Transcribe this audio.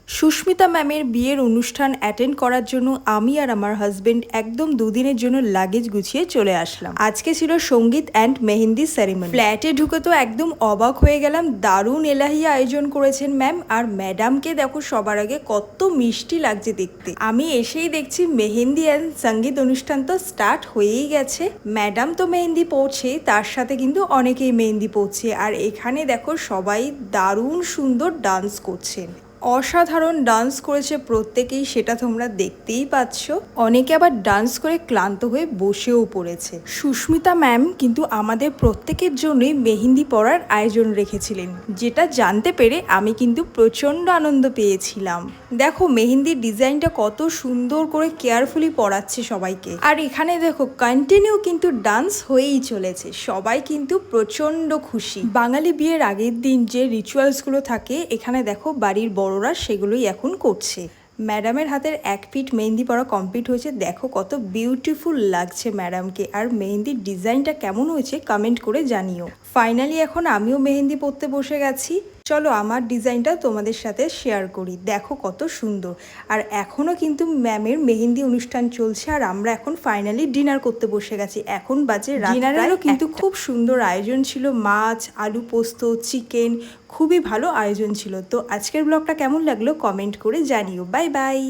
সুস্মিতা ম্যামের বিয়ের অনুষ্ঠান অ্যাটেন্ড করার জন্য আমি আর আমার হাজবেন্ড একদম দুদিনের জন্য লাগেজ গুছিয়ে চলে আসলাম। আজকে ছিল সঙ্গীত অ্যান্ড মেহেন্দি সেরিমনি। ফ্ল্যাটে ঢুকে তো একদম অবাক হয়ে গেলাম, দারুণ এলাহি আয়োজন করেছেন ম্যাম। আর ম্যাডামকে দেখো সবার আগে কত মিষ্টি লাগছে দেখতে। আমি এসেই দেখছি মেহেন্দি অ্যান্ড সঙ্গীত অনুষ্ঠান তো স্টার্ট হয়েই গেছে। ম্যাডাম তো মেহেন্দি পড়ছে, তার সাথে কিন্তু অনেকেই মেহেন্দি পড়ছে। আর এখানে দেখো সবাই দারুণ সুন্দর ডান্স করছেন, অসাধারণ ডান্স করেছে প্রত্যেকেই, সেটা তোমরা দেখতেই পাচ্ছ। অনেকে আবার ডান্স করে ক্লান্ত হয়ে বসেও পড়েছে। সুস্মিতা ম্যাম কিন্তু আমাদের প্রত্যেকের জন্যই মেহেন্দি পরার আয়োজন রেখেছিলেন, যেটা জানতে পেরে আমি কিন্তু প্রচণ্ড আনন্দ পেয়েছিলাম। দেখো মেহেন্দির ডিজাইনটা কত সুন্দর করে কেয়ারফুলি পরাচ্ছে সবাইকে। আর এখানে দেখো কন্টিনিউ কিন্তু ডান্স হয়েই চলেছে, সবাই কিন্তু প্রচণ্ড খুশি। বাঙালি বিয়ের আগের দিন যে রিচুয়ালসগুলো থাকে, এখানে দেখো বাড়ির বড়রা সেগুলোই এখন করছে। ম্যাডামের হাতের 1 ফিট মেহেন্দি পরা কমপ্লিট হয়েছে। দেখো কত বিউটিফুল লাগছে ম্যাডামকে। আর মেহেন্দির ডিজাইনটা কেমন হয়েছে কমেন্ট করে জানিও। ফাইনালি এখন আমিও মেহেন্দি পরতে বসে গেছি। চলো আমার ডিজাইনটা তোমাদের সাথে শেয়ার করি। দেখো কত সুন্দর। আর এখনও কিন্তু ম্যামের মেহেন্দি অনুষ্ঠান চলছে, আর আমরা এখন ফাইনালি ডিনার করতে বসে গেছি। এখন বাজে রাত। ডিনারেরও কিন্তু খুব সুন্দর আয়োজন ছিল, মাছ, আলু পোস্ত, চিকেন, খুবই ভালো আয়োজন ছিল। তো আজকের ব্লগটা কেমন লাগলো কমেন্ট করে জানিও। Bye bye.